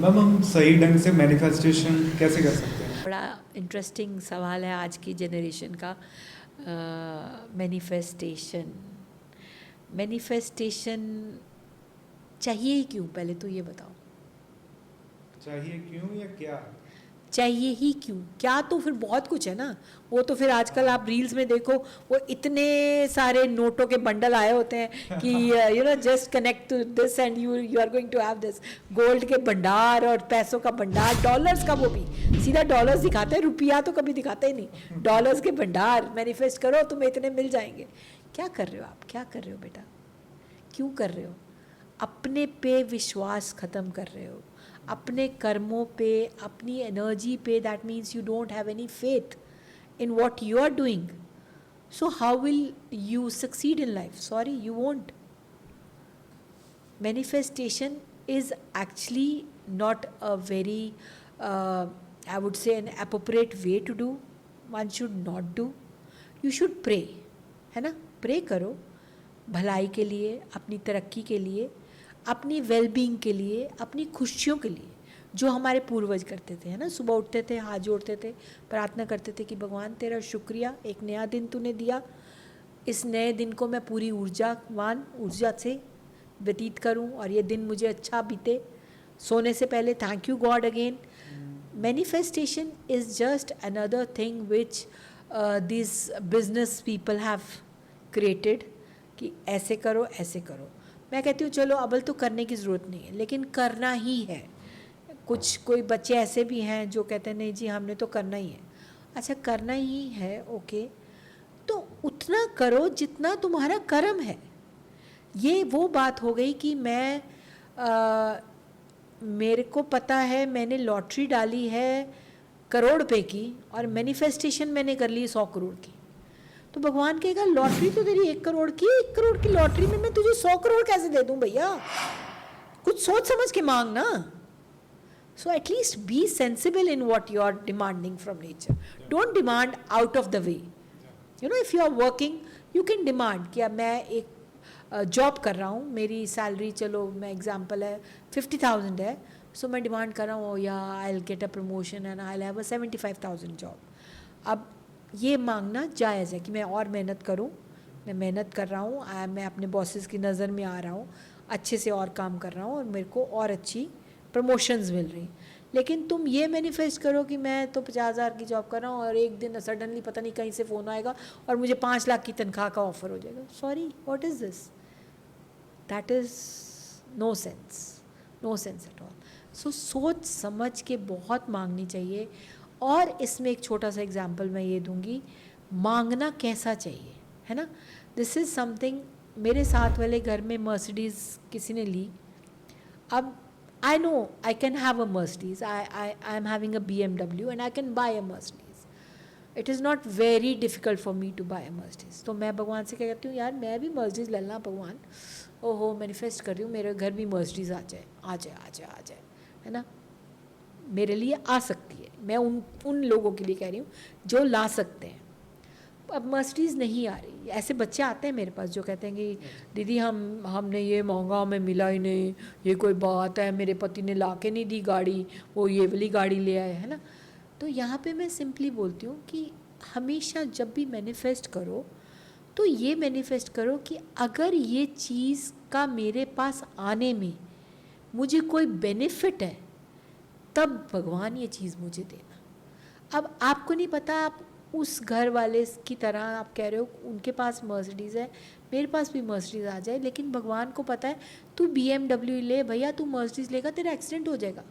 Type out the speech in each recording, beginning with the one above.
Ma'am हम सही ढंग से मैनिफेस्टेशन कैसे कर सकते हैं? बड़ा इंटरेस्टिंग सवाल है आज की जनरेशन का। मैनिफेस्टेशन मैनिफेस्टेशन चाहिए ही क्यों, पहले तो ये बताओ। चाहिए क्यों या क्या? चाहिए ही क्यों, क्या तो फिर बहुत कुछ है ना। वो तो फिर आजकल आप रील्स में देखो, वो इतने सारे नोटों के बंडल आए होते हैं कि just connect to this and you are going to have this. Gold के भंडार और पैसों का भंडार, डॉलर्स का, वो भी सीधा डॉलर्स दिखाते हैं, रुपया तो कभी दिखाते ही नहीं। डॉलर्स के भंडार, मैनिफेस्ट करो तुम्हें इतने मिल जाएंगे। क्या कर रहे हो आप, क्या कर रहे हो बेटा, क्यों कर रहे हो? अपने पे विश्वास ख़त्म कर रहे हो, अपने कर्मों पे, अपनी एनर्जी पे। That means you don't have any faith in what you are doing. So how will you succeed in life? Sorry, you won't. Manifestation is actually not a very, I would say, an appropriate way to do. One should not do. You should pray, है ना? Pray करो भलाई के लिए, अपनी तरक्की के लिए, अपनी वेलबींग के लिए, अपनी खुशियों के लिए, जो हमारे पूर्वज करते थे, है ना। सुबह उठते थे, हाथ जोड़ते थे, प्रार्थना करते थे कि भगवान तेरा शुक्रिया, एक नया दिन तूने दिया, इस नए दिन को मैं पूरी ऊर्जा से व्यतीत करूं और ये दिन मुझे अच्छा बीते। सोने से पहले thank you God again. Manifestation is just another thing which this business people have created कि ऐसे करो ऐसे करो। मैं कहती हूँ चलो अबल तो करने की ज़रूरत नहीं है, लेकिन करना ही है। कोई बच्चे ऐसे भी हैं जो कहते हैं नहीं जी हमने तो करना ही है। अच्छा, करना ही है, ओके, तो उतना करो जितना तुम्हारा कर्म है। ये वो बात हो गई कि मेरे को पता है मैंने लॉटरी डाली है करोड़ रुपए की और मैनिफेस्टेशन मैंने कर ली 100 करोड़ की। तो भगवान कहेगा लॉटरी तो तेरी 1 करोड़ की, 1 करोड़ की लॉटरी में मैं तुझे 100 करोड़ कैसे दे दूं भैया? कुछ सोच समझ के मांग ना। So at least be sensible in what you are demanding from nature. Don't demand out of the way. If you are working, you can demand कि अब मैं एक जॉब कर रहा हूँ, मेरी सैलरी, चलो मैं एग्जांपल है 50,000 है, सो मैं डिमांड कर रहा हूँ या I will get a promotion and I will have a 75,000 job. अब ये मांगना जायज़ है कि मैं और मेहनत करूँ, मैं मेहनत कर रहा हूँ, मैं अपने बॉसेस की नज़र में आ रहा हूँ, अच्छे से और काम कर रहा हूँ और मेरे को और अच्छी प्रमोशंस मिल रही। लेकिन तुम ये मैनिफेस्ट करो कि मैं तो 50,000 की जॉब कर रहा हूँ और एक दिन सडनली पता नहीं कहीं से फ़ोन आएगा और मुझे 5 लाख की तनख्वाह का ऑफ़र हो जाएगा। Sorry, what is this? That is no sense at all. So सोच समझ के बहुत मांगनी चाहिए। और इसमें एक छोटा सा एग्जाम्पल मैं ये दूंगी, मांगना कैसा चाहिए, है ना। दिस इज़ समथिंग, मेरे साथ वाले घर में मर्सिडीज़ किसी ने ली। अब I know I can have a Mercedes. I am having a BMW and I can buy a Mercedes. It is not very difficult for me to buy a Mercedes. तो मैं भगवान से क्या कहती हूँ, यार मैं भी Mercedes ले लेना भगवान। ओहो, मैनिफेस्ट कर रही हूँ मेरे घर भी Mercedes आ जाए, आ जाए, आ जाए, आ जाए, है ना। मेरे लिए आ सकती है, मैं उन लोगों के लिए कह रही हूँ जो ला सकते हैं। अब मर्सिडीज़ नहीं आ रही। ऐसे बच्चे आते हैं मेरे पास जो कहते हैं कि दीदी हमने ये महंगा हमें मिला ही नहीं, ये कोई बात है, मेरे पति ने ला के नहीं दी गाड़ी, वो ये वाली गाड़ी ले आए, है ना। तो यहाँ पे मैं सिंपली बोलती हूँ कि हमेशा जब भी मैनिफेस्ट करो तो ये मैनिफेस्ट करो कि अगर ये चीज़ का मेरे पास आने में मुझे कोई बेनिफिट है तब भगवान ये चीज़ मुझे देना। अब आपको नहीं पता, आप उस घर वाले की तरह आप कह रहे हो उनके पास मर्सिडीज़ है, मेरे पास भी मर्सिडीज़ आ जाए, लेकिन भगवान को पता है तू BMW ले भैया, तू मर्सिडीज़ लेगा तेरा एक्सीडेंट हो जाएगा।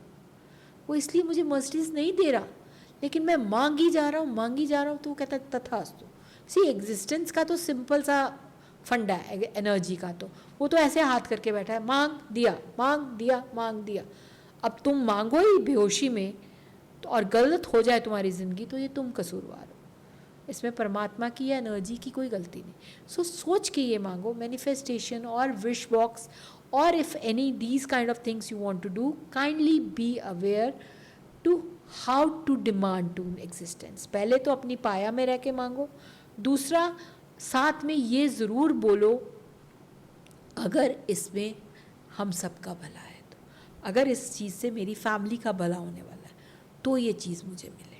वो इसलिए मुझे मर्सिडीज़ नहीं दे रहा, लेकिन मैं मांगी जा रहा हूँ, तो वो कहता है तथास्तु। सी एग्जिस्टेंस का तो सिंपल सा फंडा है एनर्जी का, तो वो तो ऐसे हाथ करके बैठा है, मांग दिया, मांग दिया, मांग दिया। अब तुम मांगो ही बेहोशी में तो और गलत हो जाए तुम्हारी ज़िंदगी तो ये तुम कसूरवार हो, इसमें परमात्मा की या एनर्जी की कोई गलती नहीं। सो सोच के ये मांगो, मैनिफेस्टेशन और विश बॉक्स, और if any these kind of things you want to do, kindly be aware to how to demand to existence. पहले तो अपनी पाया में रह के मांगो, दूसरा साथ में ये ज़रूर बोलो अगर इसमें हम सबका भला है तो। अगर इस चीज़ से मेरी फैमिली का भला होने वाला है तो ये चीज़ मुझे मिले।